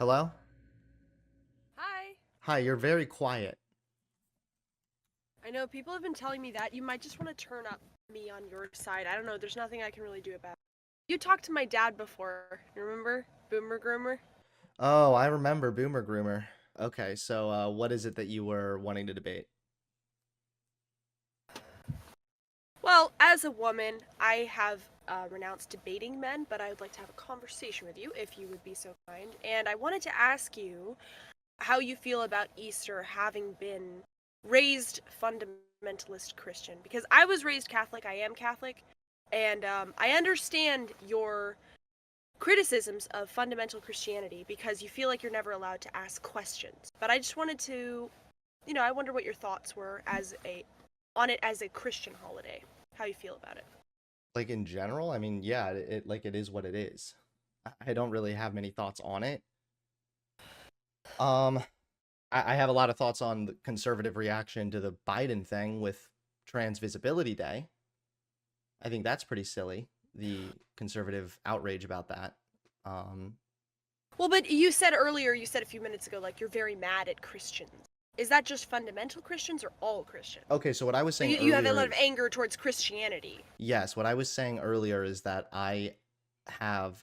Hello? Hi. Hi, you're very quiet. I know people have been telling me that. You might just want to turn up me on your side. I don't know. There's nothing I can really do about it. You talked to my dad before. You remember? Boomer Groomer? Oh, I remember Boomer Groomer. Okay, so what is it that you were wanting to debate? Well, as a woman, I have renounced debating men, but I would like to have a conversation with you if you would be so kind. And I wanted to ask you how you feel about Easter having been raised fundamentalist Christian. Because I was raised Catholic, I am Catholic, and I understand your criticisms of fundamental Christianity because you feel like you're never allowed to ask questions. But I just wanted to, I wonder what your thoughts were on it as a Christian holiday. How you feel about it. Like in general, I mean, yeah, it is what it is. I don't really have many thoughts on it. Um, I have a lot of thoughts on the conservative reaction to the Biden thing with Trans Visibility Day. I think that's pretty silly, the conservative outrage about that. Um, Well, but you said a few minutes ago, like you're very mad at Christians. Is that just fundamental Christians or all Christians? okay, so what I was Like saying you have a earlier lot of is anger towards Christianity. yes, what I was saying earlier is that I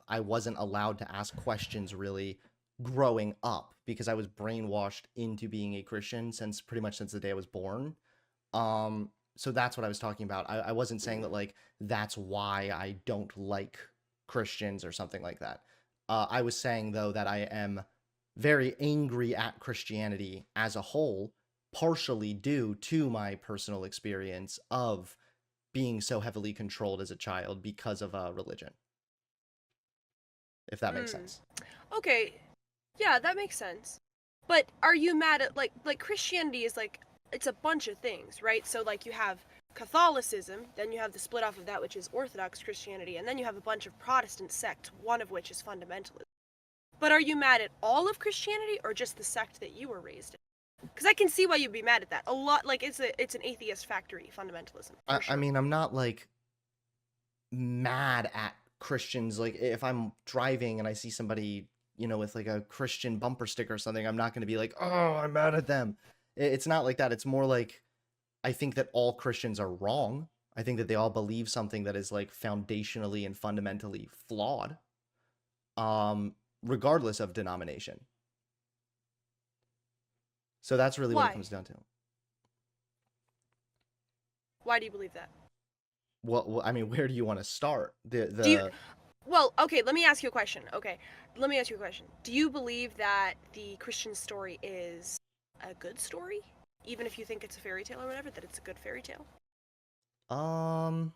wasn't allowed to ask questions really growing up because I was brainwashed into being a Christian since pretty much since the day I was born. So that's what I was talking about. I wasn't saying that like that's why I don't like Christians or something like that. I was saying though that I am very angry at Christianity as a whole, partially due to my personal experience of being so heavily controlled as a child because of religion, if that makes Mm. sense. Okay, yeah, that makes sense. But are you mad at like Christianity is like it's a bunch of things, right? So like you have Catholicism, then you have the split off of that which is Orthodox Christianity, and then you have a bunch of Protestant sects, one of which is fundamentalism. But are you mad at all of Christianity or just the sect that you were raised in? Because I can see why you'd be mad at that. A lot like it's an atheist factory fundamentalism I, for I sure. mean, I'm not like mad at Christians. Like if I'm driving and I see somebody, with like a Christian bumper sticker or something, I'm not going to be like, oh, I'm mad at them. It's not like that. It's more like I think that all Christians are wrong. I think that they all believe something that is like foundationally and fundamentally flawed, um, regardless of denomination. So that's really what it Why? comes down to. Why do you believe that? I mean, where do you want to start? The Do you the Well, okay, let me ask you a question. Okay. Let me ask you a question. Do you believe that the Christian story is a good story? Even if you think it's a fairy tale or whatever, that it's a good fairy tale? um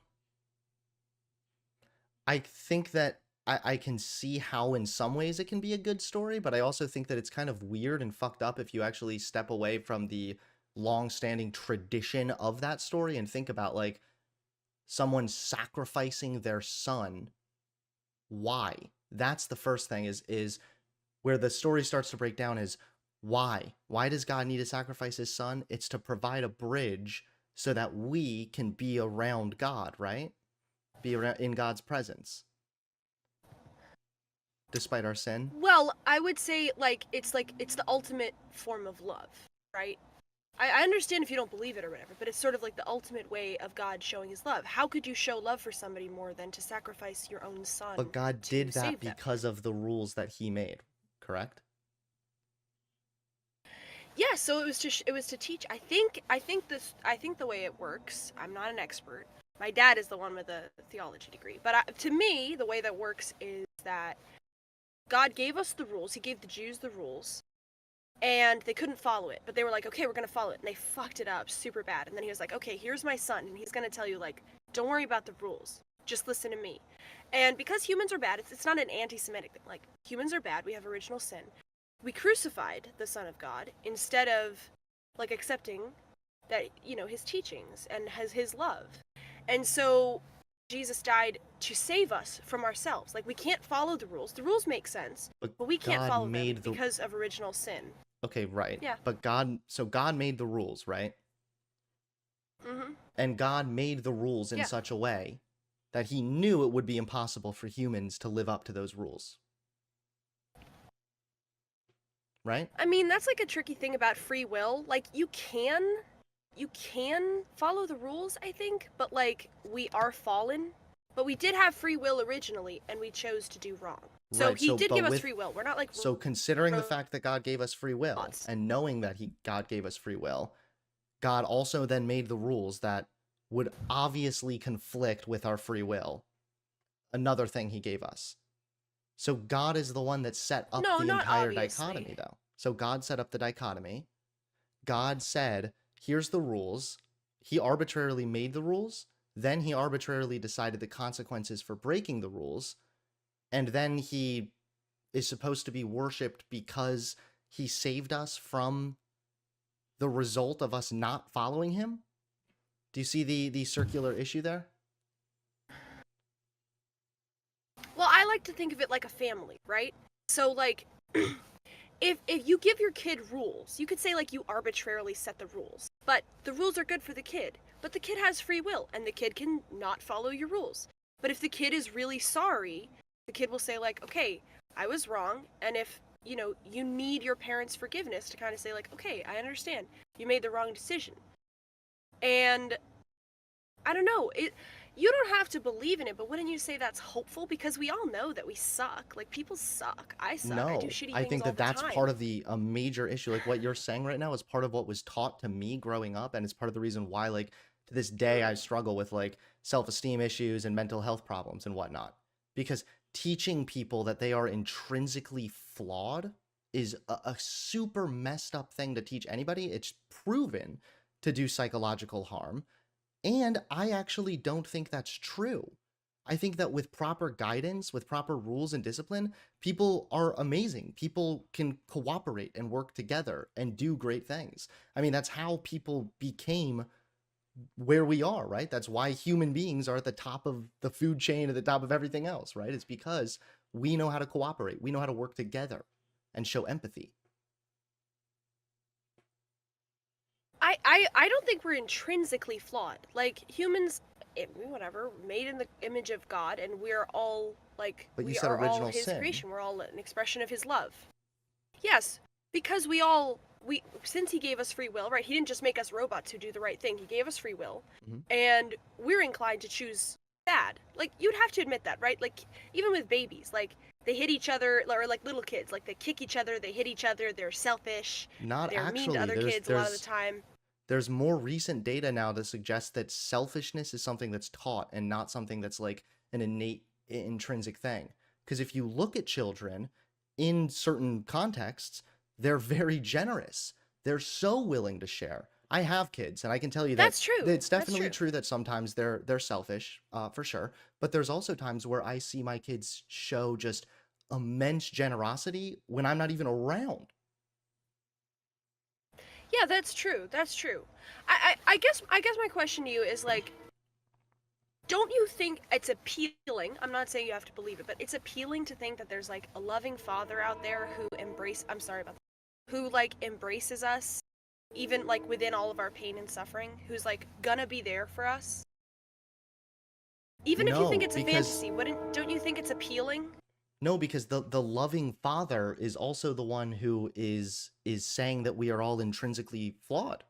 I think that I can see how in some ways it can be a good story, but I also think that it's kind of weird and fucked up if you actually step away from the long-standing tradition of that story and think about like someone sacrificing their son. Why? That's the first thing is where the story starts to break down is why? Why does God need to sacrifice his son? It's to provide a bridge so that we can be around God, right? Be around in God's presence despite our sin. Well, I would say like it's the ultimate form of love, right? I understand if you don't believe it or whatever, but it's sort of like the ultimate way of God showing his love. How could you show love for somebody more than to sacrifice your own But son God to did that save them? because of the rules that he made, correct? Yeah, so it was to teach. I think the way it works. I'm not an expert. My dad is the one with a theology degree, but to me, the way that works is that God gave us the rules. He gave the Jews the rules, and they couldn't follow it. But they were like, okay, we're gonna follow it, and they fucked it up super bad. And then he was like, okay, here's my son, and he's gonna tell you like, don't worry about the rules, just listen to me. And because humans are bad, it's not an anti-Semitic thing. Like humans are bad. We have original sin. We crucified the Son of God instead of like accepting that his teachings and his love. And so Jesus died to save us from ourselves. Like we can't follow the rules. The rules make sense, But but we can't God follow them made the because of original sin. okay, right. Yeah. But God made the rules, right? Mhm. And God made the rules in Yeah. such a way that he knew it would be impossible for humans to live up to those rules. right? I mean, that's like a tricky thing about free will. Like you can follow the rules, I think, but like we are fallen. But we did have free will originally and we chose to do wrong. So Right. he So, did but give us with free will. We're not like so considering the fact robots. that God gave us free will and knowing that God gave us free will, God also then made the rules that would obviously conflict with our free will. Another thing he gave us. So God is the one that set up No, the not entire obviously. dichotomy, though. So God set up the dichotomy. God said, here's the rules. He arbitrarily made the rules. Then he arbitrarily decided the consequences for breaking the rules. And then he is supposed to be worshipped because he saved us from the result of us not following him. Do you see the circular issue there? Well, I like to think of it like a family, right? So like if you give your kid rules, you could say like you arbitrarily set the rules. But the rules are good for the kid. But the kid has free will and the kid can not follow your rules. But if the kid is really sorry, the kid will say like, "Okay, I was wrong." And if, you need your parents' forgiveness to kind of say like, "Okay, I understand. You made the wrong decision." And I don't know. You don't have to believe in it, but wouldn't you say that's hopeful? Because we all know that we suck. Like people suck. I suck. I do No, shitty I things think all that the that's time. part of the a major issue. Like what you're saying right now is part of what was taught to me growing up, and it's part of the reason why, like, to this day, I Mm. struggle with like self-esteem issues and mental health problems and whatnot. Because teaching people that they are intrinsically flawed is a super messed up thing to teach anybody. It's proven to do psychological harm. And I actually don't think that's true. I think that with proper guidance, with proper rules and discipline, people are amazing. People can cooperate and work together and do great things. I mean, that's how people became where we are, right? That's why human beings are at the top of the food chain, at the top of everything else, right? It's because we know how to cooperate, we know how to work together and show empathy. I don't think we're intrinsically flawed. Like humans, whatever, made in the image of God, and we're all like But you we said are all original His sin. creation. We're all an expression of His love. Yes, because we since He gave us free will, right? He didn't just make us robots who do the right thing. He gave us free will, Mhm. and we're inclined to choose bad. Like you'd have to admit that, right? Like even with babies, like they hit each other, or like little kids, like they kick each other, they hit each other, they're selfish, Not they're mean to actually. other kids a lot of the time. There's more recent data now to suggest that selfishness is something that's taught and not something that's like an innate intrinsic thing. Because if you look at children in certain contexts, they're very generous. They're so willing to share. I have kids, and I can tell you that That's true. it's That's definitely true. true that sometimes they're selfish, for sure. But there's also times where I see my kids show just immense generosity when I'm not even around. Yeah, that's true. That's true. I guess my question to you is like, don't you think it's appealing? I'm not saying you have to believe it, but it's appealing to think that there's like a loving father out there who I'm sorry about that, who like embraces us even like within all of our pain and suffering, who's like gonna be there for us. Even if you think No, it's a because fantasy, wouldn't don't you think it's appealing? No, because the loving father is also the one who is saying that we are all intrinsically flawed.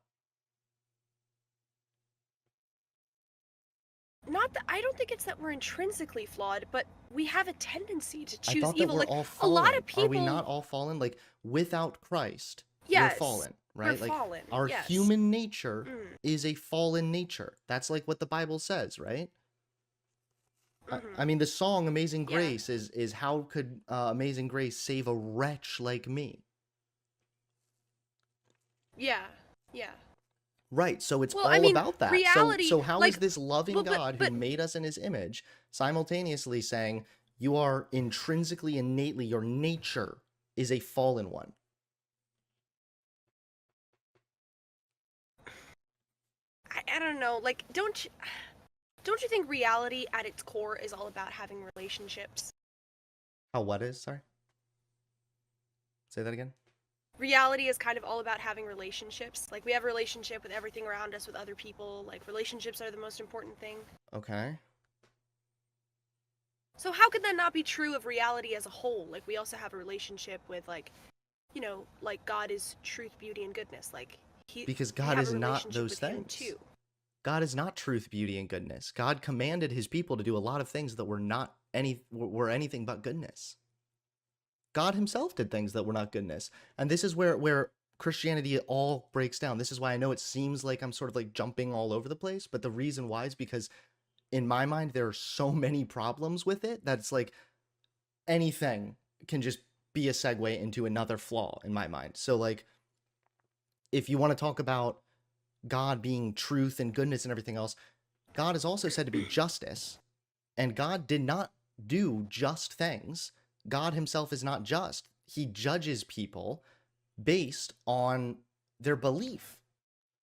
Not that I don't think it's that we're intrinsically flawed, but we have a tendency to I choose thought that evil. we're Like all a lot fallen. of Are we people, not all fallen? Like without Christ, we're yes, fallen, we're right? Like fallen. our Yes. human nature Mm. is a fallen nature. That's like what the Bible says, right? I Mhm. mean, the song "Amazing Yeah. Grace" is how could Amazing Grace save a wretch like me? Yeah. Yeah. Right, so it's Well, I all mean, about that. So reality, so how is like, this loving but God who but made us in his image simultaneously saying you are intrinsically innately your nature is a fallen one? I don't know. Like, don't you think reality at its core is all about having relationships? How what is? Sorry. Say that again. Reality is kind of all about having relationships. Like we have a relationship with everything around us, with other people. Like relationships are the most important thing. Okay. So how could that not be true of reality as a whole? Like we also have a relationship with like, like God is truth, beauty, and goodness. Like Because we God have a is not relationship those with Him things. too. God is not truth, beauty, and goodness. God commanded his people to do a lot of things that were anything but goodness. God himself did things that were not goodness. And this is where Christianity all breaks down. This is why I know it seems like I'm sort of like jumping all over the place, but the reason why is because in my mind there are so many problems with it that it's like anything can just be a segue into another flaw in my mind. So like if you want to talk about God being truth and goodness and everything else, God is also said to be justice. And God did not do just things. God himself is not just. He judges people based on their belief,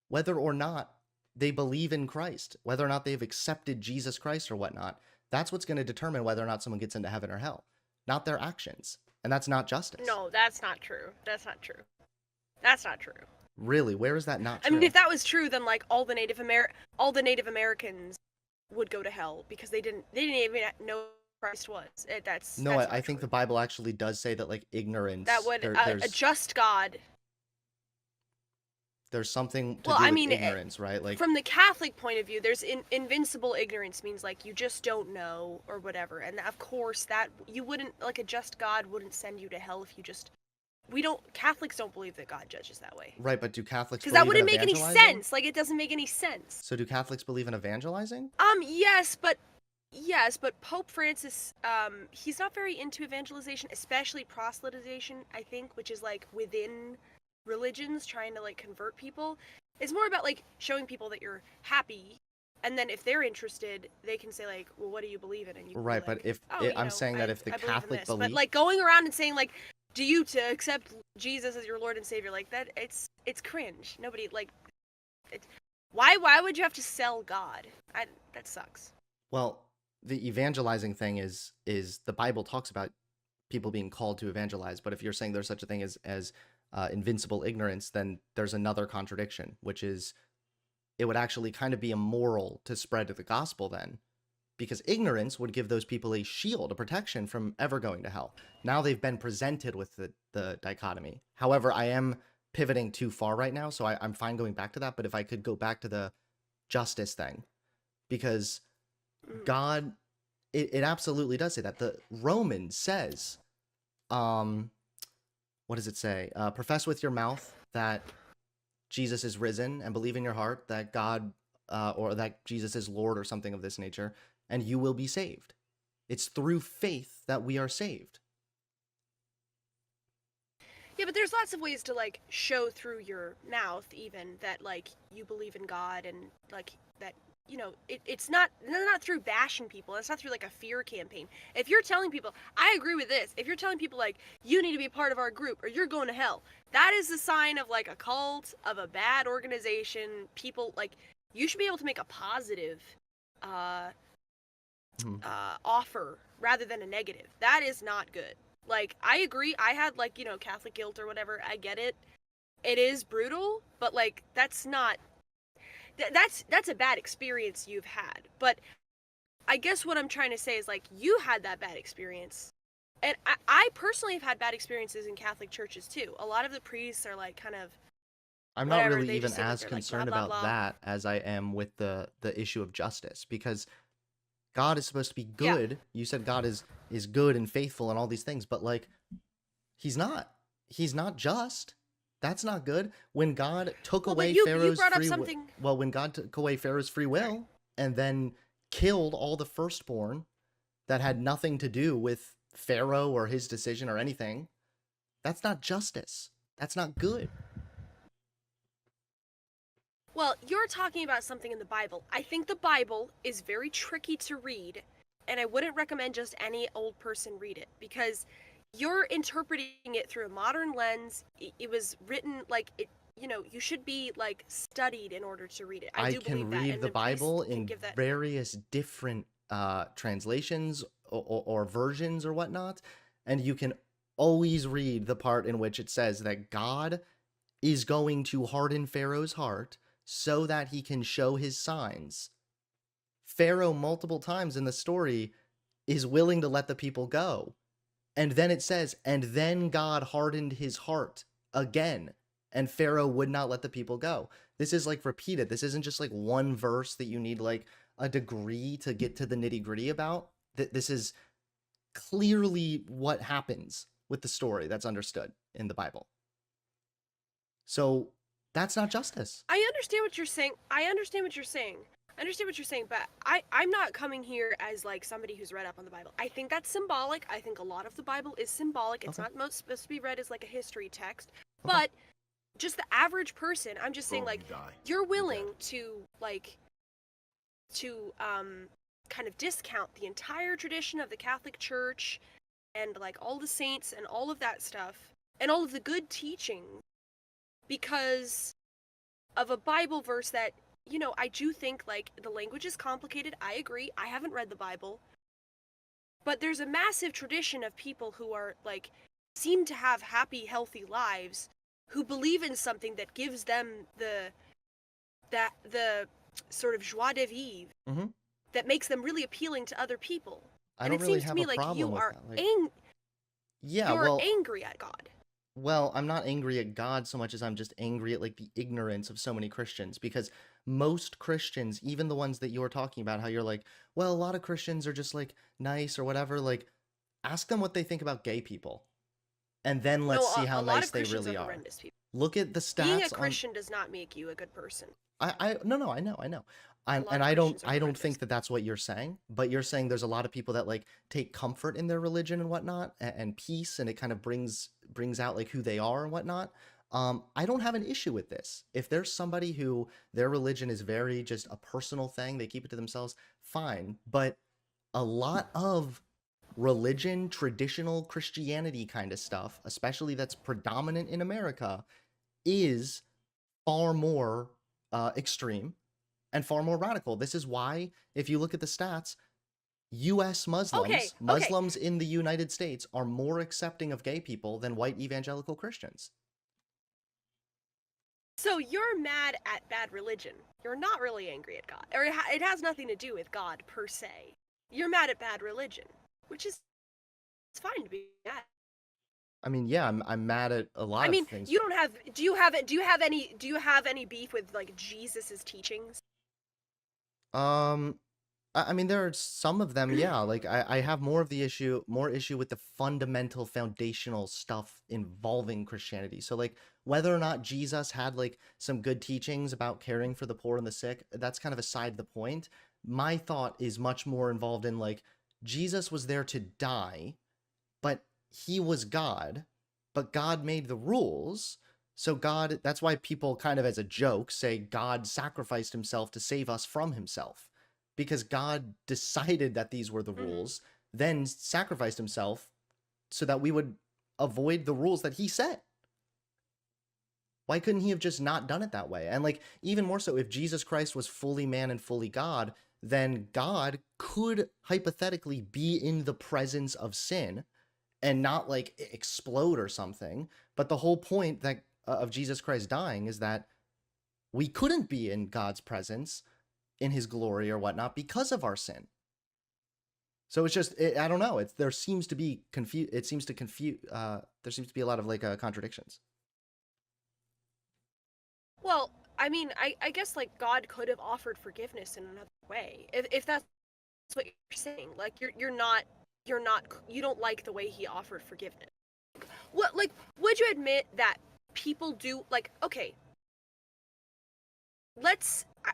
whether or not they believe in Christ, whether or not they've accepted Jesus Christ or whatnot. That's what's going to determine whether or not someone gets into heaven or hell, not their actions. And that's not justice. No, that's not true. That's not true. That's not true. Really, where is that not I true? mean, if that was true, then like all the Native Americans would go to hell because they didn't even know who Christ was. No, That's I not think the true. Bible actually does say that like ignorance, That would a there's just God. something to Well, do I with mean, ignorance, right? Like from the Catholic point of view, there's invincible ignorance means like you just don't know or whatever. And of course, that you wouldn't like a just God wouldn't send you to hell if you just. We don't Catholics don't believe that God judges that way. right, but do Catholics Because that believe in wouldn't make any evangelizing? sense. Like it doesn't make any sense. So do Catholics believe in evangelizing? Yes, but Pope Francis, he's not very into evangelization, especially proselytization, I think, which is like within religions trying to like convert people. It's more about like showing people that you're happy, and then if they're interested, they can say like, well, what do you believe in? And you can be Right, but like, if oh, I'm saying that if the I believe in Catholic this. But belief, like going around and saying like, do you to accept Jesus as your Lord and Savior, like that, it's cringe. Nobody like, it, why would you have to sell God? That sucks. well, the evangelizing thing is the Bible talks about people being called to evangelize, but if you're saying there's such a thing as invincible ignorance, then there's another contradiction, which is it would actually kind of be immoral to spread the gospel then, because ignorance would give those people a shield, a protection from ever going to hell. Now they've been presented with the dichotomy. However, I am pivoting too far right now, so I'm fine going back to that. But if I could go back to the justice thing, because God, it absolutely does say that. The Romans says, what does it say? Profess with your mouth that Jesus is risen and believe in your heart that God or that Jesus is Lord or something of this nature, and you will be saved. It's through faith that we are saved. Yeah, but there's lots of ways to like show through your mouth even that like you believe in God and like that it's not through bashing people. It's not through like a fear campaign. If you're telling people, I agree with this. If you're telling people like you need to be part of our group or you're going to hell, that is a sign of like a cult, of a bad organization. People like you should be able to make a positive offer rather than a negative. That is not good. Like I agree. I had like Catholic guilt or whatever. I get it. It is brutal, but like that's not. That's a bad experience you've had. But I guess what I'm trying to say is like you had that bad experience. And I personally have had bad experiences in Catholic churches too. A lot of the priests are like kind of I'm not whatever. really They even just seem like as they're like blah concerned blah about blah. that as I am with the issue of justice, because God is supposed to be Yeah. good. You said God is good and faithful and all these things, but like he's not. He's not just. That's not good. When God took Well, but away you Pharaoh's brought up free will, something. well, when God took away Pharaoh's free Sorry. will and then killed all the firstborn that had nothing to do with Pharaoh or his decision or anything, that's not justice. That's not good. Well, you're talking about something in the Bible. I think the Bible is very tricky to read, and I wouldn't recommend just any old person read it because you're interpreting it through a modern lens. It was written like it. You should be like studied in order to read it. I I do can believe that, read and the the priest Bible can in give that. various different translations or versions or whatnot, and you can always read the part in which it says that God is going to harden Pharaoh's heart so that he can show his signs. Pharaoh, multiple times in the story, is willing to let the people go. And then it says, and then God hardened his heart again, and Pharaoh would not let the people go. This is like repeated. This isn't just like one verse that you need like a degree to get to the nitty gritty about. This is clearly what happens with the story that's understood in the Bible. So that's not justice. I understand what you're saying. I understand what you're saying. I understand what you're saying, but I'm not coming here as like somebody who's read up on the Bible. I think that's symbolic. I think a lot of the Bible is symbolic. It's Okay. not most supposed to be read as like a history text. Okay. But just the average person, I'm just saying, like, you're willing to like to kind of discount the entire tradition of the Catholic Church and like all the saints and all of that stuff and all of the good teaching because of a Bible verse that, you know, I do think like the language is complicated. I agree. I haven't read the Bible. But there's a massive tradition of people who are like seem to have happy, healthy lives who believe in something that gives them the sort of joie de vivre Mm-hmm. that makes them really appealing to other people. I And don't it really seems to have a me like problem you with are that. Like, yeah, you're well, angry at God. Well, I'm not angry at God so much as I'm just angry at like the ignorance of so many Christians because most Christians, even the ones that you're talking about, how you're like, well, a lot of Christians are just like nice or whatever, like ask them what they think about gay people and then No, let's see how a lot nice of they Christians really are are. horrendous people. Look at the Being a stats on Christian does not make you a good person. no, I know. A And lot of Christians are I don't horrendous. think that that's what you're saying, but you're saying there's a lot of people that like take comfort in their religion and whatnot and peace, and it kind of brings out like who they are and whatnot. I don't have an issue with this. If there's somebody who their religion is very just a personal thing, they keep it to themselves, fine. But a lot of religion, traditional Christianity kind of stuff, especially that's predominant in America, is far more extreme and far more radical. This is why, if you look at the stats, US Okay, Muslims, okay. Muslims in the United States are more accepting of gay people than white evangelical Christians. So you're mad at bad religion. You're not really angry at God. Or it has nothing to do with God per se. You're mad at bad religion, which is it's fine to be mad. I mean, yeah, I'm mad at a I lot of mean, things. you don't have do you have any beef with like Jesus's teachings? Um, I mean, there are some of them, yeah. Like I have more issue with the fundamental foundational stuff involving Christianity. So like whether or not Jesus had like some good teachings about caring for the poor and the sick, that's kind of aside the point. My thought is much more involved in like Jesus was there to die, but he was God, but God made the rules. So God, that's why people kind of as a joke say God sacrificed himself to save us from himself because God decided that these were the Mm-hmm. rules, then sacrificed himself so that we would avoid the rules that he set. Why couldn't he have just not done it that way? And like even more so if Jesus Christ was fully man and fully God, then God could hypothetically be in the presence of sin and not like explode or something. But the whole point that of Jesus Christ dying is that we couldn't be in God's presence in his glory or whatnot because of our sin. So it's just I don't know. It's there seems to be confuse. It seems to confuse. There seems to be a lot of like contradictions. Well, I mean, I guess like God could have offered forgiveness in another way. If that's what you're saying, like you don't like the way he offered forgiveness. What like would you admit that people do like okay,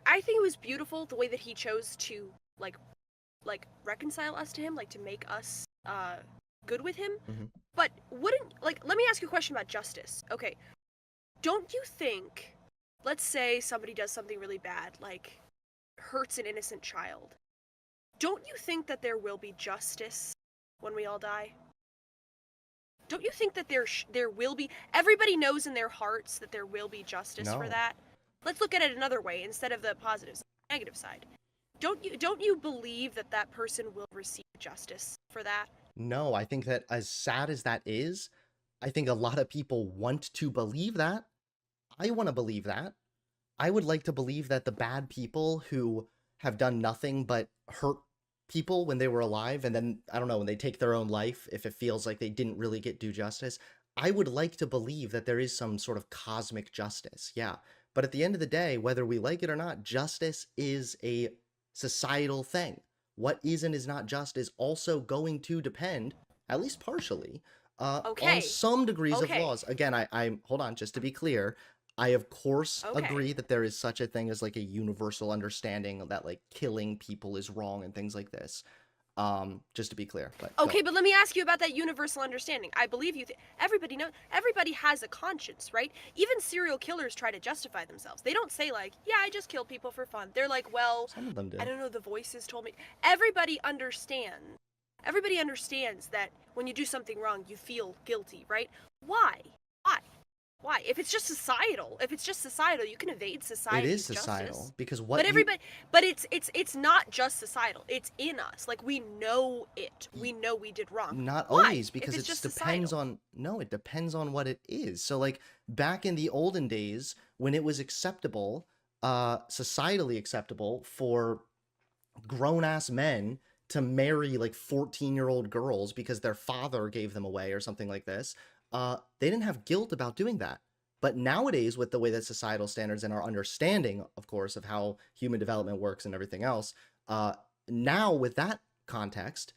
I think it was beautiful the way that he chose to like reconcile us to him, like to make us good with him. Mm-hmm. But wouldn't like let me ask you a question about justice. Okay. Don't you think let's say somebody does something really bad, like hurts an innocent child. Don't you think that there will be justice when we all die? Don't you think that there will be everybody knows in their hearts that there will be justice for No, that? Let's look at it another way instead of the positive side, the negative side. Don't you believe that that person will receive justice for that? no. I think that as sad as that is, I think a lot of people want to believe that. I want to believe that. I would like to believe that the bad people who have done nothing but hurt people when they were alive, and then I don't know, when they take their own life, if it feels like they didn't really get due justice. I would like to believe that there is some sort of cosmic justice, yeah. But at the end of the day, whether we like it or not, justice is a societal thing. What is and is not just is also going to depend, at least partially, on Okay. some degrees of Okay. laws. Again, I hold on, just to be clear, I of course Okay. agree that there is such a thing as like a universal understanding that like killing people is wrong and things like this. Just to be clear, but go Okay, on. but let me ask you about that universal understanding. I believe you. Everybody knows. Everybody has a conscience, right? Even serial killers try to justify themselves. They don't say like, "Yeah, I just kill people for fun." They're like, "Well, Some of them I do. don't know. The voices told me." Everybody understands. Everybody understands that when you do something wrong, you feel guilty, right? Why? Why? Why? If it's just societal, you can evade It is society's justice. societal because But what you everybody, but it's not just societal. It's in us. Like we know it. y- We know we did wrong. not Why? always, If because it's it just depends societal. on, no, it depends on what it is. So like back in the olden days when it was acceptable, societally acceptable for grown-ass men to marry like 14-year-old girls because their father gave them away or something like this, they didn't have guilt about doing that. But nowadays, with the way that societal standards and our understanding, of course, of how human development works and everything else, uh, now with that context,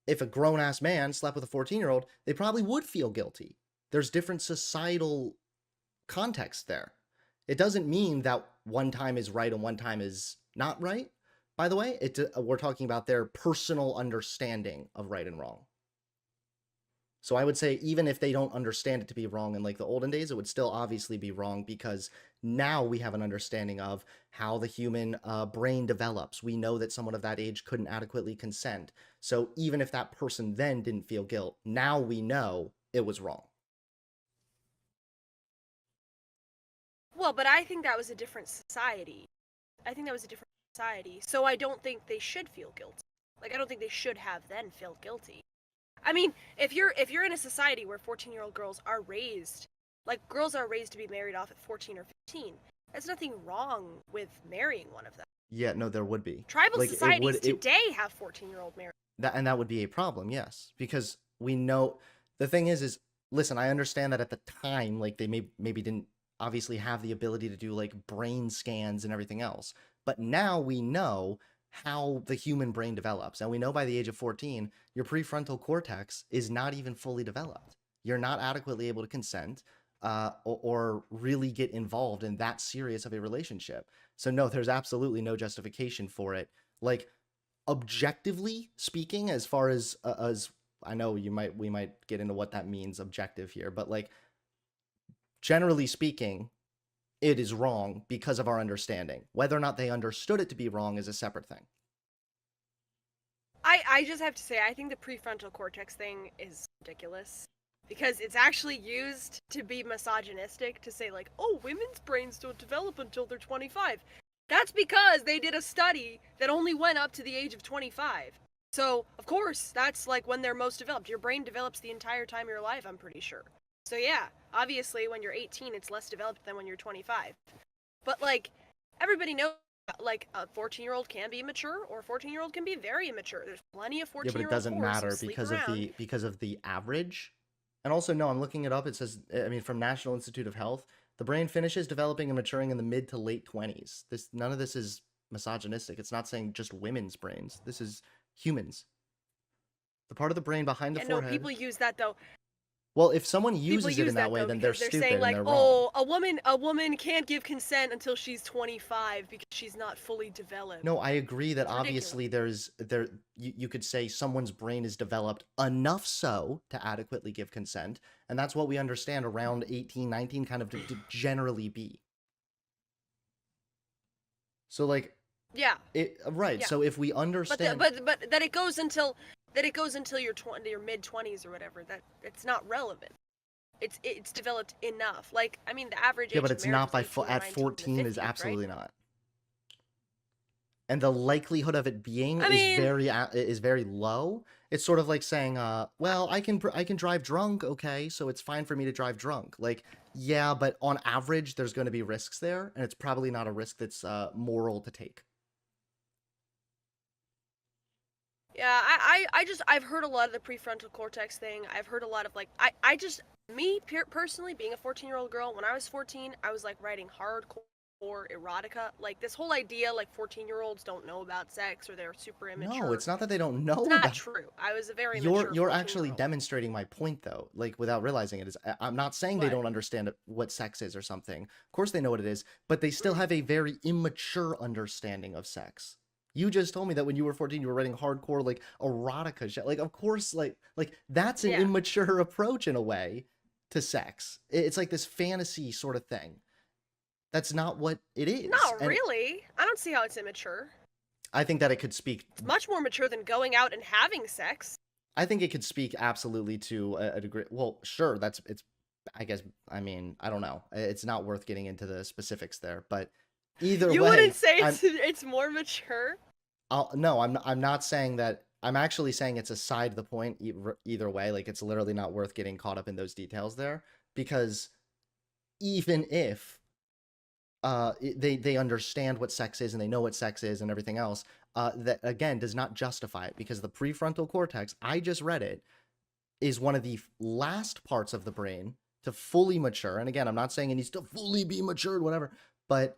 if a grown-ass man slept with a 14-year-old, they probably would feel guilty. There's different societal context there. It doesn't mean that one time is right and one time is not right. By the way, we're talking about their personal understanding of right and wrong. So I would say even if they don't understand it to be wrong in like the olden days, it would still obviously be wrong because now we have an understanding of how the human brain develops. We know that someone of that age couldn't adequately consent. So even if that person then didn't feel guilt, now we know it was wrong. Well, but I think that was a different society. I think that was a different society. So I don't think they should feel guilty. Like I don't think they should have then felt guilty. I mean, if you're in a society where 14-year-old girls are raised, like girls are raised to be married off at 14 or 15, there's nothing wrong with marrying one of them. Yeah, no, there would be. Tribal Like it societies would it today have 14-year-old marriage. that would be a problem, yes, because we know the thing is listen, I understand that at the time like they maybe didn't obviously have the ability to do like brain scans and everything else, but now we know how the human brain develops, and we know by the age of 14 your prefrontal cortex is not even fully developed. You're not adequately able to consent, or really get involved in that serious of a relationship. So no, there's absolutely no justification for it. Like objectively speaking, as I know we might get into what that means objective here, but like generally speaking, it is wrong because of our understanding. Whether or not they understood it to be wrong is a separate thing. I just have to say, I think the prefrontal cortex thing is ridiculous. Because it's actually used to be misogynistic to say, like, oh, women's brains don't develop until they're 25. That's because they did a study that only went up to the age of 25. So, of course, that's like when they're most developed. Your brain develops the entire time you're alive, I'm pretty sure. So, yeah, obviously, when you're 18, it's less developed than when you're 25. But, like, everybody knows, like, a 14-year-old can be mature, or a 14-year-old can be very immature. There's plenty of Yeah, but it 14-year-old doesn't whores who matter sleep because of around. the average. And also, no, I'm looking it up. It says, I mean, from National Institute of Health, the brain finishes developing and maturing in the mid to late 20s. This None of this is misogynistic. It's not saying just women's brains. This is humans. The part of the brain behind the Yeah, no, forehead. people use that though. Well, if someone People uses it use in that that way, though then they're because they're saying stupid and like, they're wrong. oh, a woman can't give consent until she's 25 because she's not fully developed. No, I agree that It's ridiculous. obviously you could say someone's brain is developed enough so to adequately give consent, and that's what we understand around 18, 19 kind of to generally be. So like Yeah, it right. yeah. So if we But understand, that it goes until your mid 20s or whatever. That it's not relevant. It's developed enough. Like I mean, the average yeah, age but of it's marriage not was by 18 or at 19 in the 14 is 50s, right? absolutely not. And the likelihood of it being I mean, is very low. It's sort of like saying, well, I can drive drunk, okay, so it's fine for me to drive drunk. Like, yeah, but on average, there's going to be risks there, and it's probably not a risk that's moral to take. Yeah, I've heard a lot of the prefrontal cortex thing. I've heard a lot of like, personally, being a 14-year-old girl, when I was 14, I was like writing hardcore erotica. Like this whole idea, like 14-year-olds don't know about sex or they're super No, immature. it's not that they don't It's know not about. true. I was a very You're mature you're actually 14-year-old. demonstrating my point though, like without realizing it is I'm not saying they What? don't understand what sex is or something. Of course they know what it is, but they still Mm. have a very immature understanding of sex. You just told me that when you were 14 you were writing hardcore like erotica shit. Like of course like that's an Yeah. immature approach in a way to sex. It's like this fantasy sort of thing. That's not what it is. Not And really. I don't see how it's immature. I think that it could speak It's much more mature than going out and having sex. I think it could speak absolutely to a degree. Well, sure, it's. I guess. I mean, I don't know. It's not worth getting into the specifics there, but either You wouldn't way, say I'm. it's more mature? No, I'm not saying that. I'm actually saying it's aside the point either way. Like it's literally not worth getting caught up in those details there because even if they understand what sex is and they know what sex is and everything else, that again does not justify it because the prefrontal cortex, I just read it, is one of the last parts of the brain to fully mature. And again, I'm not saying it needs to fully be matured, whatever, but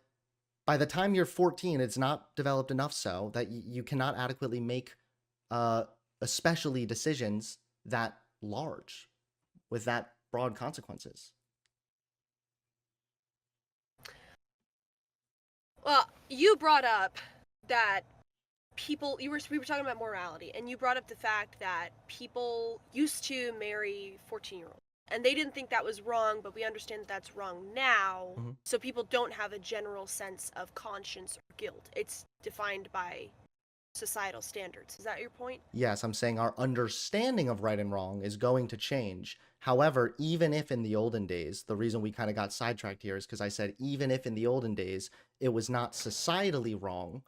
by the time you're 14, it's not developed enough so that you cannot adequately make, uh, especially decisions that large with that broad consequences. Well, you brought up that we were talking about morality, and you brought up the fact that people used to marry 14-year-olds and they didn't think that was wrong, but we understand that that's wrong now. Mhm. So people don't have a general sense of conscience or guilt. It's defined by societal standards. Is that your point? Yes, I'm saying our understanding of right and wrong is going to change. However, even if in the olden days, the reason we kind of got sidetracked here is because I said even if in the olden days it was not societally wrong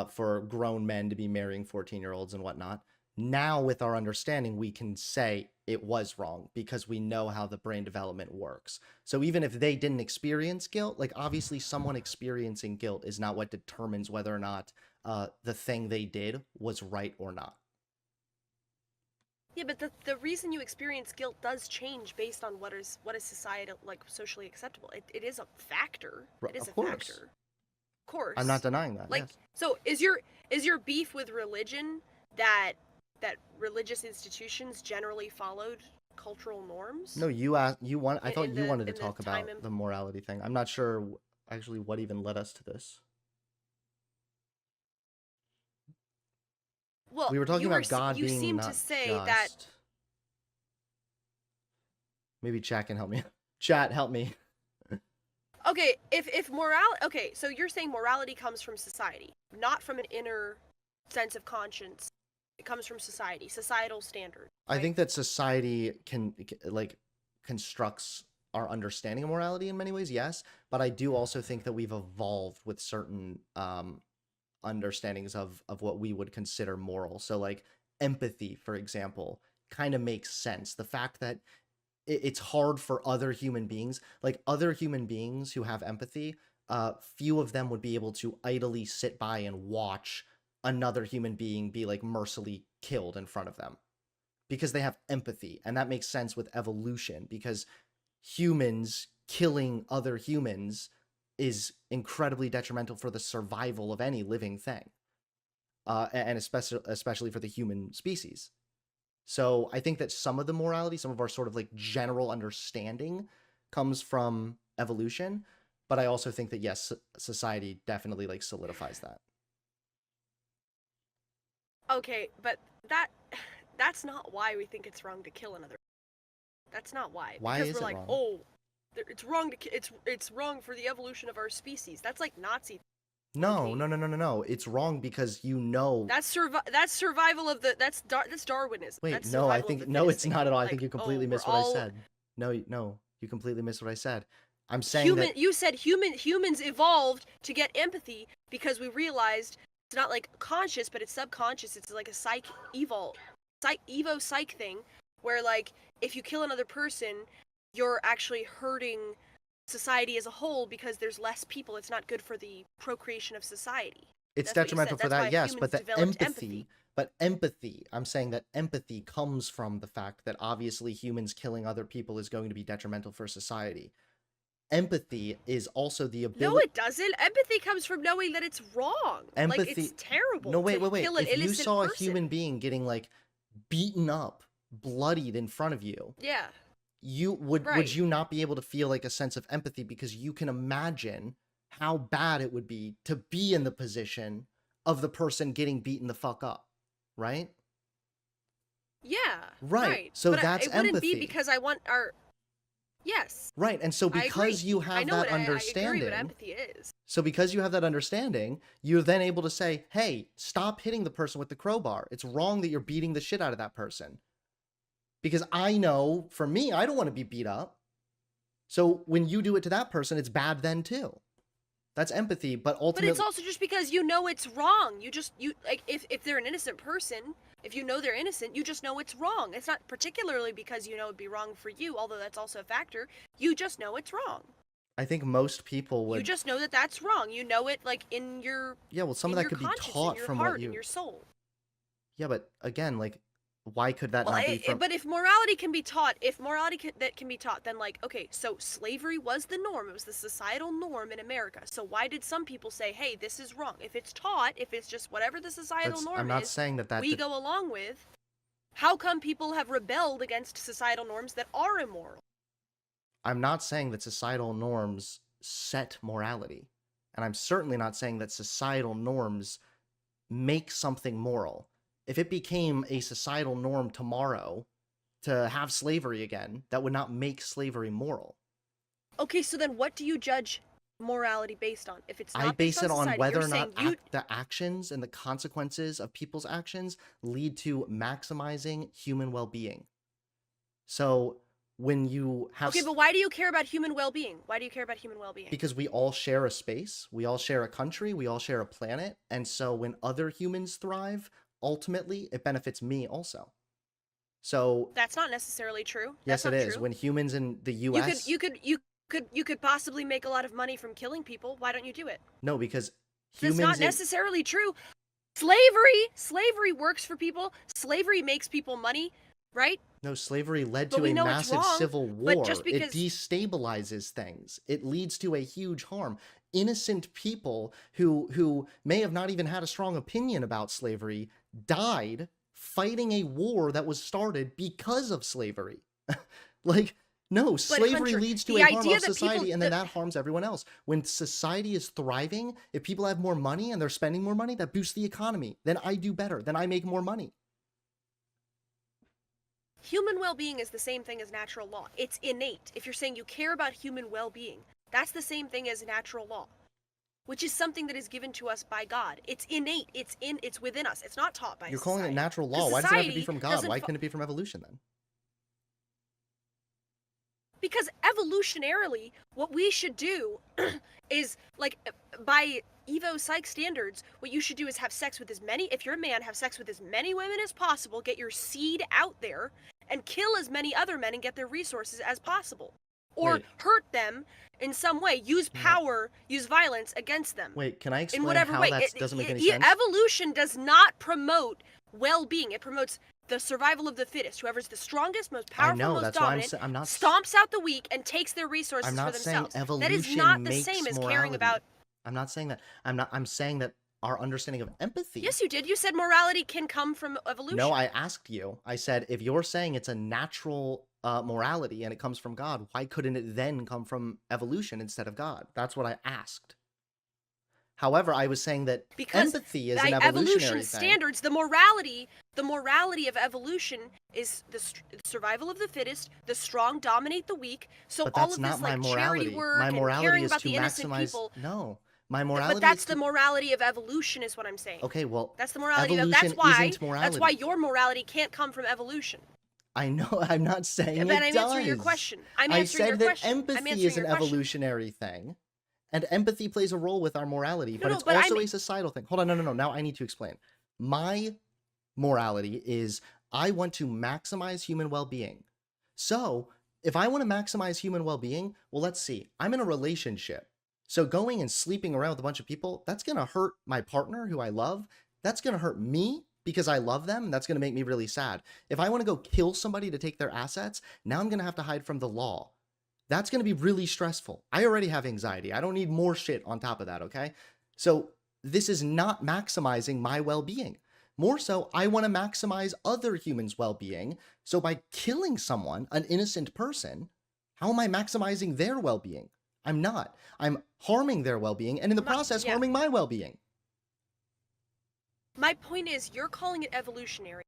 for grown men to be marrying 14-year-olds and whatnot, now with our understanding, we can say it was wrong because we know how the brain development works. So even if they didn't experience guilt, like obviously someone experiencing guilt is not what determines whether or not the thing they did was right or not. Yeah, but the reason you experience guilt does change based on what is societal, like socially acceptable. It is a factor. It is Of a course. factor. Of I'm not course. denying that. Like, Yes. so is your beef with religion that religious institutions generally followed cultural norms No, you asked, I thought in you the wanted to in the talk time about the morality thing. I'm not sure actually what even led us to this. well, We were talking about God you being seem to not say that. just. Maybe chat can help me. Chat, help me. Okay, if morality, okay, so you're saying morality comes from society, not from an inner sense of conscience. It comes from society, societal standards, I right? think that society like constructs our understanding of morality in many ways, yes, but I do also think that we've evolved with certain understandings of what we would consider moral. So like empathy, for example, kind of makes sense. The fact that it's hard for other human beings, like other human beings who have empathy, few of them would be able to idly sit by and watch another human being be like mercilessly killed in front of them because they have empathy. And that makes sense with evolution because humans killing other humans is incredibly detrimental for the survival of any living thing, and especially for the human species. So I think that some of the morality, some of our sort of like general understanding comes from evolution, but I also think that yes, society definitely like solidifies that. Okay, but that that's not why we think it's wrong to kill another. That's not why. Why Because we're is it like, wrong? oh, it's wrong it's wrong for the evolution of our species. That's like Nazi. No, Okay, no, no, no, no, no. It's wrong because you know. that's survival of the that's Darwinism. Wait, That's no, I survival of think the no, fittest it's not at thinking. all. I think Like, you oh, completely we're missed what I all said. No, no, you completely missed what I said. I'm saying human. that You said humans evolved to get empathy because we realized it's not like conscious, but it's subconscious. It's like a psych thing, where like if you kill another person, you're actually hurting society as a whole because there's less people. It's not good for the procreation of society. it's That's what you said. detrimental for That's that, why yes, but humans the developed empathy, empathy. But empathy, I'm saying that empathy comes from the fact that obviously humans killing other people is going to be detrimental for society. Empathy is also the No, ability. it doesn't. Empathy comes from knowing that it's wrong. Like, it's Empathy. No, terrible wait, to wait, wait. kill an If you innocent saw a person. human being getting like beaten up, bloodied in front of you, Yeah, you would right. you not be able to feel like a sense of empathy because you can imagine how bad it would be to be in the position of the person getting beaten the fuck up, right? Yeah, Right. right. So But that's it wouldn't be empathy. because I want our. Yes, Right. And so I because agree. you I have know that what I agree what understanding, empathy is. so because you have that understanding, you're then able to say, "Hey, stop hitting the person with the crowbar. It's wrong that you're beating the shit out of that person." Because I know for me, I don't want to be beat up. So when you do it to that person, it's bad then too. That's empathy, but But it's ultimately, also just because you know it's wrong. You like if they're an innocent person, if you know they're innocent, you just know it's wrong. It's not particularly because you know it'd be wrong for you, although that's also a factor. You just know it's wrong. I think most people You would. just know that that's wrong. You know it like Yeah, well, some of in that your could be conscience, in taught your from what heart, in you. your soul. Yeah, but again, like, why could that Well, not be from? but if morality can be taught, if morality that can be taught, then like, okay, so slavery was the norm. It was the societal norm in America. So why did some people say, hey, this is wrong? If it's taught, if it's just whatever the societal That's. I'm norm not is, saying that we go along with. How come people have rebelled against societal norms that are immoral? I'm not saying that societal norms set morality, and I'm certainly not saying that societal norms make something moral. If it became a societal norm tomorrow to have slavery again, that would not make slavery moral. Okay, so then what do you judge morality based on? If it's I not based base on it on society, whether you're or not saying you. the actions and the consequences of people's actions lead to maximizing human well-being. So when you have, Okay, but why do you care about human well-being? Why do you care about human well-being? because we all share a space, we all share a country, we all share a planet, and so when other humans thrive, ultimately it benefits me also. So That's not necessarily true. That's yes, it not is. true. When humans in the You could U.S. you could you you could possibly make a lot of money from killing people. Why don't you do it? No, because That's not humans in necessarily true. Slavery works for people. Slavery makes people money, right? no, slavery led But to we a know it's massive wrong. civil But just war. It because destabilizes things. It leads to a huge harm. Innocent people who may have not even had a strong opinion about slavery died fighting a war that was started because of slavery. Like, no, but slavery Hunter, leads to the a harm idea of that people society, and then that harms everyone else. When society is thriving, if people have more money and they're spending more money, that boosts the economy. Then I do better. Then I make more money. human well-being is the same thing as natural law. It's innate. If you're saying you care about human well-being, that's the same thing as natural law, which is something that is given to us by God. It's innate. It's within us. It's not taught by You're calling it society. natural Because law. Why does it have to be society from God? doesn't Why couldn't it be from evolution then? because evolutionarily what we should do is like by evo psych standards what you should do is have sex with as many, if you're a man, have sex with as many women as possible, get your seed out there and kill as many other men and get their resources as possible, or Wait, hurt them in some way, use no. power, use violence against them Wait, can I in explain whatever how way. that doesn't make any sense? Evolution does not promote well-being. It promotes the survival of the fittest. Whoever's the strongest, most I powerful, know. most That's why dominant I'm not. stomps out the weak and takes their I'm resources for not saying themselves. That is not evolution the same makes as caring about. morality. I'm not saying that. I'm not. I'm saying that our understanding of empathy. Yes, you did. You said morality can come from No, evolution. I asked you. I said if you're saying it's a natural morality and it comes from God, why couldn't it then come from evolution instead of God? That's what I asked. However, I was saying that Because empathy is an by evolution evolutionary thing. standards, the morality of evolution is the survival of the fittest. The strong dominate the weak. So But all that's of not this my like charity morality. My work and morality caring is about to the innocent maximize. people. No, my But morality is that's the to. morality of evolution, is what I'm saying. Okay, well, That's the morality of. evolution isn't That's why morality. your morality can't come from evolution. I know. I'm not saying But it I'm answering your does. question. I'm I answering your said that question. I'm empathy answering is an your question. evolutionary thing, and empathy plays a role with our morality, No, but no, it's but I'm. also a societal thing. Hold on, no. Now I need to explain. My morality is I want to maximize human well-being. So, if I want to maximize human well-being, well, let's see. I'm in a relationship. So going and sleeping around with a bunch of people, that's going to hurt my partner who I love. That's going to hurt me, because I love them, that's going to make me really sad. If I want to go kill somebody to take their assets, now I'm going to have to hide from the law. That's going to be really stressful. I already have anxiety. I don't need more shit on top of that, okay? So this is not maximizing my well-being. More so, I want to maximize other humans' well-being. So by killing someone, an innocent person, how am I maximizing their well-being? I'm not. I'm harming their well-being, and in the process, harming my well-being. My point is, you're calling it evolutionary.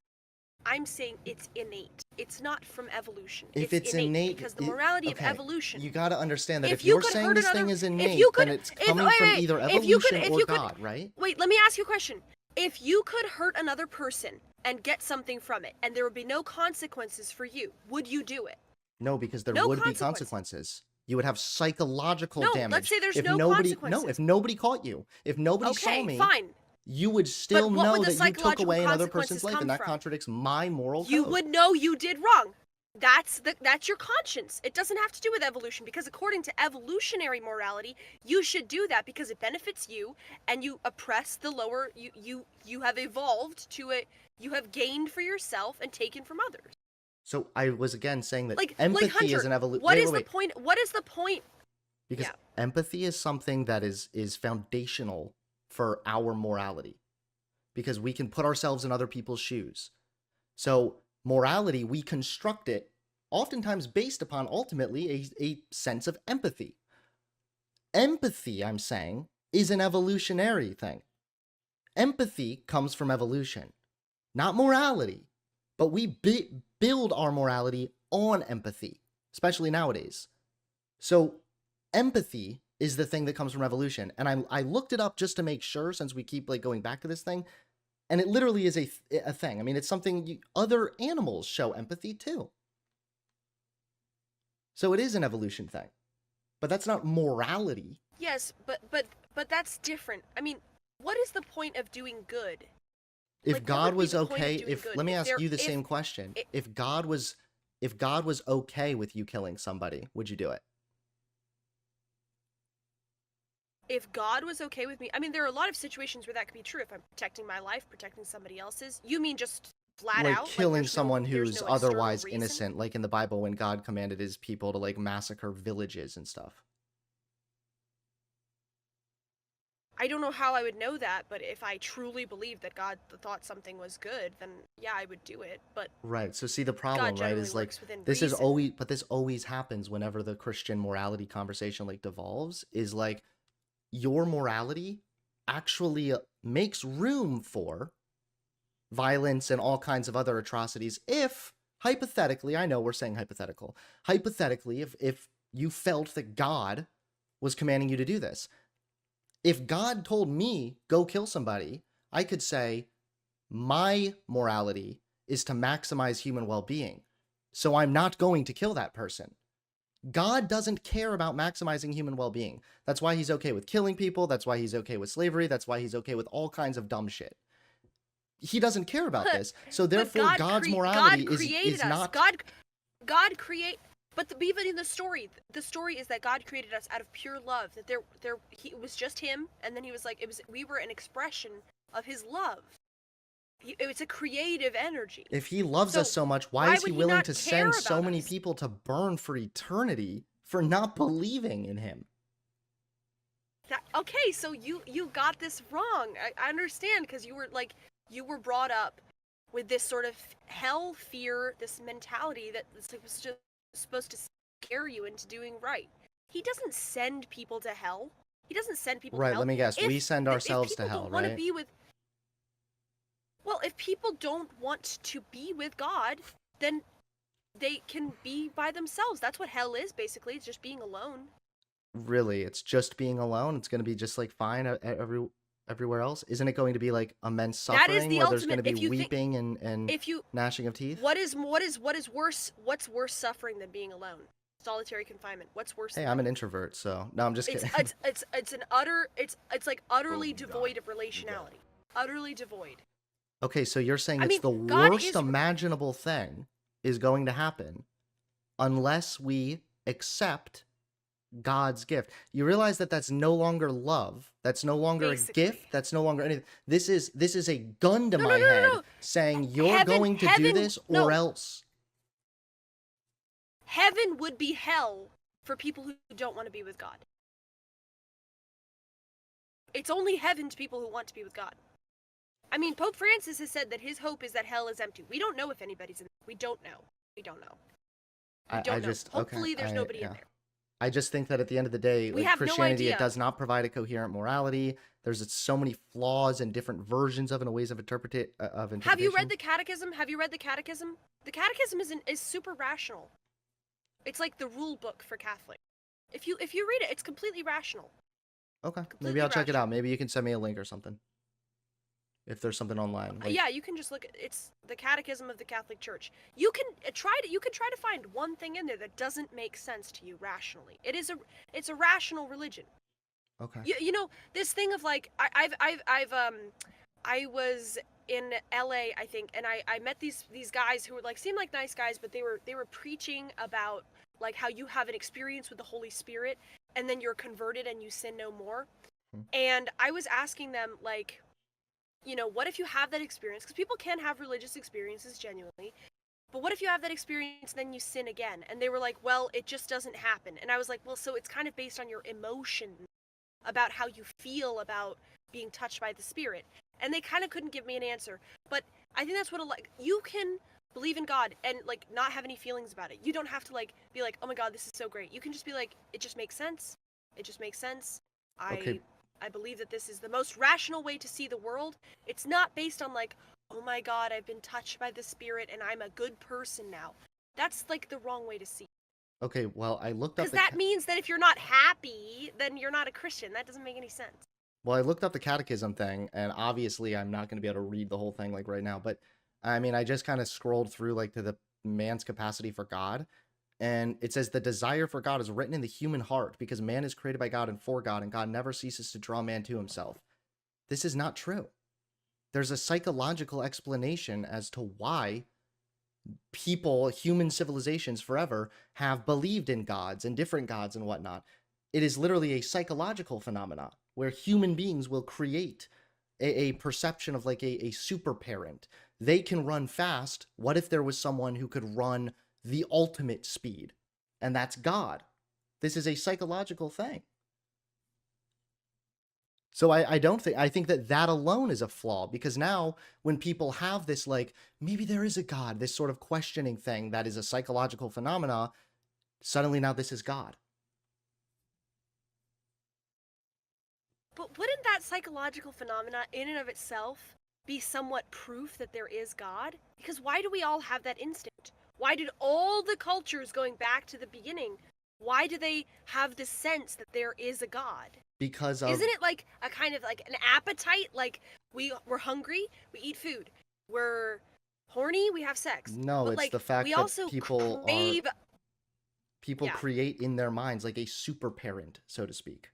I'm saying it's innate. It's not from evolution. If it's innate, because the morality of evolution. You got to understand that if you're saying this thing is innate, then it's coming from either evolution or God, right? Wait, let me ask you a question. If you could hurt another person and get something from it, and there would be no consequences for you, would you do it? No, because there would be consequences. You would have psychological damage. Let's say there's no consequences. No, if nobody caught you, if nobody saw me, fine. You would still know that you took away another person's life, and that contradicts my moral code. You would know you did wrong. That's your conscience. It doesn't have to do with evolution, because according to evolutionary morality, you should do that because it benefits you, and you oppress the lower. You have evolved to it. You have gained for yourself and taken from others. So I was again saying that empathy Hunter, is an evolution. What is the point? What is the point? Because empathy is something that is foundational for our morality, because we can put ourselves in other people's shoes. So morality, we construct it oftentimes based upon ultimately a sense of empathy. Empathy, I'm saying, is an evolutionary thing. Empathy comes from evolution, not morality, but we build our morality on empathy, especially nowadays. So empathy is the thing that comes from evolution. And I looked it up just to make sure, since we keep going back to this thing, and it literally is a thing. I mean, it's something other animals show empathy too. So it is an evolution thing, but that's not morality. Yes, but that's different. I mean, what is the point of doing good? If God was okay, let me ask you the same question. If God was okay with you killing somebody, would you do it? If God was okay with me, I mean, there are a lot of situations where that could be true. If I'm protecting my life, protecting somebody else's. You mean just flat out? Like killing someone who's otherwise innocent, like in the Bible when God commanded his people to massacre villages and stuff. I don't know how I would know that, but if I truly believed that God thought something was good, then yeah, I would do it. But right. So see, the problem, right, is this always happens whenever the Christian morality conversation devolves, is your morality actually makes room for violence and all kinds of other atrocities if, hypothetically, I know we're saying hypothetically, if you felt that God was commanding you to do this. If God told me, go kill somebody, I could say, my morality is to maximize human well-being, so I'm not going to kill that person. God doesn't care about maximizing human well-being. That's why he's okay with killing people. That's why he's okay with slavery. That's why he's okay with all kinds of dumb shit. He doesn't care about this. So therefore, God's morality is not... God create... But even in the story is that God created us out of pure love. That it was just him, and then he was we were an expression of his love. It's a creative energy. If he loves us so much, why is he willing to send so many people to burn for eternity for not believing in him? Okay, so you got this wrong. I understand, because you were brought up with this sort of hell fear, this mentality that was just supposed to scare you into doing right. He doesn't send people to hell. He doesn't send people to hell. Right, let me guess. We send ourselves to hell, right? Well, if people don't want to be with God, then they can be by themselves. That's what hell is, basically. It's just being alone. Really? It's just being alone? It's going to be just fine everywhere else? Isn't it going to be immense suffering where there's going to be weeping and gnashing of teeth? What is worse? What's worse suffering than being alone? Solitary confinement. What's worse? Hey, I'm an introvert, so no, I'm just kidding. It's utterly devoid of relationality. Utterly devoid. Okay, so you're saying the worst imaginable thing is going to happen unless we accept God's gift. You realize that that's no longer love. That's no longer a Basically. gift. That's no longer anything. This is a gun to No, no, my no, no, head no. saying you're going to do this or no. else. Heaven would be hell for people who don't want to be with God. It's only heaven to people who want to be with God. I mean, Pope Francis has said that his hope is that hell is empty. We don't know if anybody's in there. We don't know. We don't know. We don't know. Hopefully there's nobody in there. I just think that at the end of the day, We like have no Christianity, it idea. does not provide a coherent morality. There's so many flaws and different versions of it and ways of interpretation. Have you read the Catechism? Have you read the Catechism? The Catechism is super rational. It's like the rule book for Catholic. If you read it, it's completely rational. Okay, Completely maybe I'll check it rational. out. Maybe you can send me a link or something. If there's something online. Like, Yeah, you can just look at it's the Catechism of the Catholic Church. You can try to find one thing in there that doesn't make sense to you rationally. It's a rational religion. okay. You know this thing of like I was in LA, I think, and I met these guys who were like seemed like nice guys, but they were preaching about like how you have an experience with the Holy Spirit and then you're converted and you sin no more. And I was asking them like, you know, what if you have that experience? Because people can have religious experiences genuinely. But what if you have that experience and then you sin again? And they were like, well, it just doesn't happen. And I was like, well, so it's kind of based on your emotion about how you feel about being touched by the Spirit. And they kind of couldn't give me an answer. But I think that's what you can believe in God and like not have any feelings about it. You don't have to like be like, oh my God, this is so great. You can just be like, it just makes sense. It just makes sense. Okay. I believe that this is the most rational way to see the world. It's not based on like, oh my God, I've been touched by the Spirit and I'm a good person now. That's like the wrong way to see it. Okay, well, I looked up because that means that if you're not happy, then you're not a Christian. That doesn't make any sense. Well, I looked up the catechism thing, and obviously I'm not going to be able to read the whole thing like right now, but I mean, I just kind of scrolled through like to the man's capacity for God, and it says the desire for God is written in the human heart because man is created by God and for God, and God never ceases to draw man to himself. This is not true. There's a psychological explanation as to why people, human civilizations forever, have believed in gods and different gods and whatnot. It is literally a psychological phenomenon where human beings will create a perception of like a super parent. They can run fast. What if there was someone who could run the ultimate speed? And that's God. This is a psychological thing. So I think that alone is a flaw, because now when people have this like, maybe there is a God, this sort of questioning thing that is a psychological phenomena, suddenly now this is God. But wouldn't that psychological phenomena in and of itself be somewhat proof that there is God? Because why do we all have that instinct? Why did all the cultures going back to the beginning, why do they have the sense that there is a God? Because of... Isn't it like a kind of like an appetite? Like we're hungry, we eat food. We're horny, we have sex. No, but it's like, the fact we that also crave... people create in their minds like a super parent, so to speak.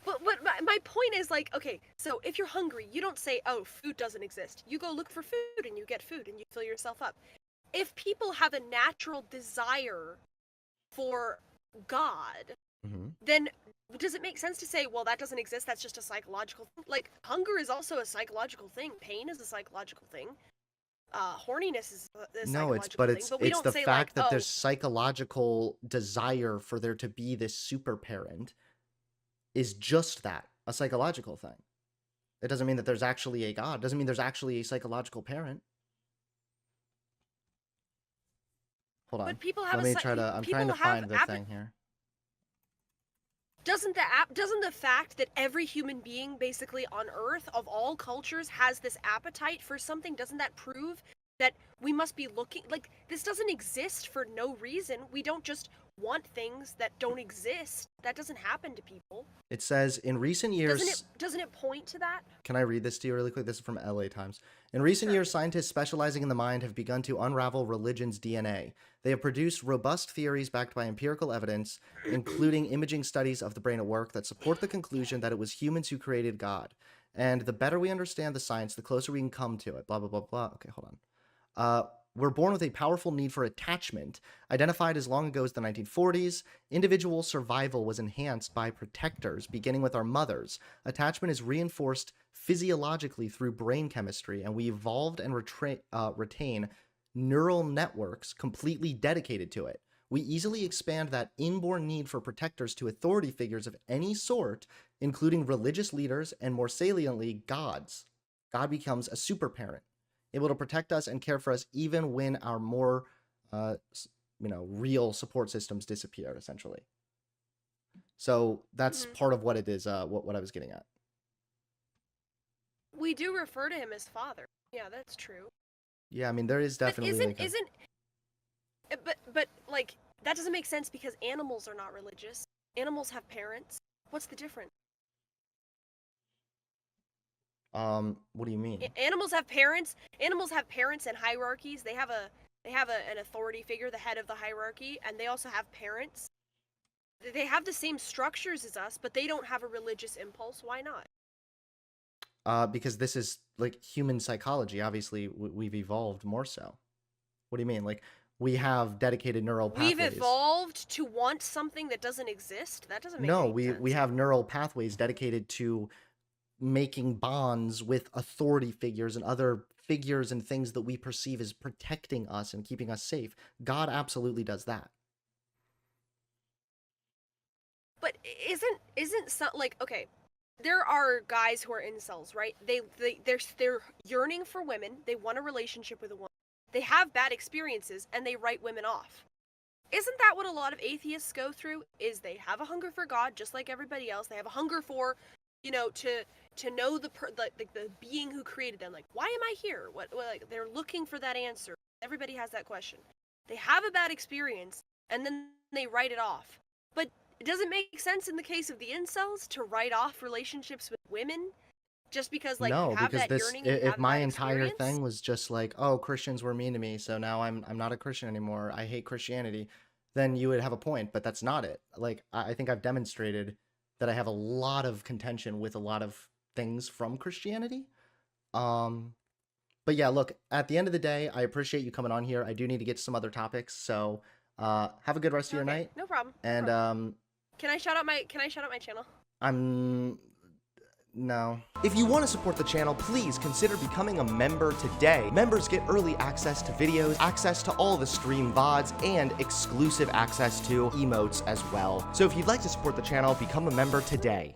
But my point is like, okay, so if you're hungry, you don't say, oh, food doesn't exist. You go look for food and you get food and you fill yourself up. If people have a natural desire for God, then does it make sense to say, well, that doesn't exist, that's just a psychological thing? Like, hunger is also a psychological thing. Pain is a psychological thing. Horniness is a psychological thing. But we don't the say fact like, that oh, there's psychological desire for there to be this super parent is just that, a psychological thing. It doesn't mean that there's actually a God. It doesn't mean there's actually a psychological parent. Hold on. But people have Let me try to... I'm trying to find the thing here. Doesn't the fact that every human being basically on Earth of all cultures has this appetite for something, doesn't that prove that we must be looking like this doesn't exist for no reason? We don't just want things that don't exist. That doesn't happen to people. It says in recent years... Doesn't it point to that? Can I read this to you really quick? This is from LA Times. In recent years, scientists specializing in the mind have begun to unravel religion's DNA. They have produced robust theories backed by empirical evidence, including imaging studies of the brain at work, that support the conclusion that it was humans who created God. And the better we understand the science, the closer we can come to it. Blah, blah, blah, blah. Okay, hold on. We're born with a powerful need for attachment. Identified as long ago as the 1940s, individual survival was enhanced by protectors, beginning with our mothers. Attachment is reinforced physiologically through brain chemistry, and we evolved and retain neural networks completely dedicated to it. We easily expand that inborn need for protectors to authority figures of any sort, including religious leaders and, more saliently, gods. God becomes a super parent, able to protect us and care for us even when our more, real support systems disappear, essentially. So that's part of what it is, what I was getting at. We do refer to him as father. Yeah, that's true. Yeah, I mean, there is definitely but like that doesn't make sense because animals are not religious. Animals have parents. What's the difference? What do you mean? Animals have parents. Animals have parents and hierarchies. They have an authority figure, the head of the hierarchy, and they also have parents. They have the same structures as us, but they don't have a religious impulse. Why not? Because this is like human psychology. Obviously, we've evolved more so. What do you mean? Like, we have dedicated neural pathways. We've evolved to want something that doesn't exist? That doesn't make any sense. No, we have neural pathways dedicated to making bonds with authority figures and other figures and things that we perceive as protecting us and keeping us safe. God absolutely does that. But isn't some like, okay, there are guys who are incels, right? They're yearning for women. They want a relationship with a woman. They have bad experiences and they write women off. Isn't that what a lot of atheists go through? Is they have a hunger for God just like everybody else. They have a hunger for, to know the being who created them. Like, why am I here? What like they're looking for that answer. Everybody has that question. They have a bad experience and then they write it off. But it doesn't make sense in the case of the incels to write off relationships with women just because like No, you have because that yearning and you if have my that entire experience? thing was just like, oh, Christians were mean to me, so now I'm not a Christian anymore. I hate Christianity, then you would have a point, but that's not it. Like, I think I've demonstrated that I have a lot of contention with a lot of things from Christianity. But yeah, look, at the end of the day, I appreciate you coming on here. I do need to get to some other topics, so have a good rest of your night. No problem. And Can I shout out my channel? No. If you want to support the channel, please consider becoming a member today. Members get early access to videos, access to all the stream VODs, and exclusive access to emotes as well. So if you'd like to support the channel, become a member today.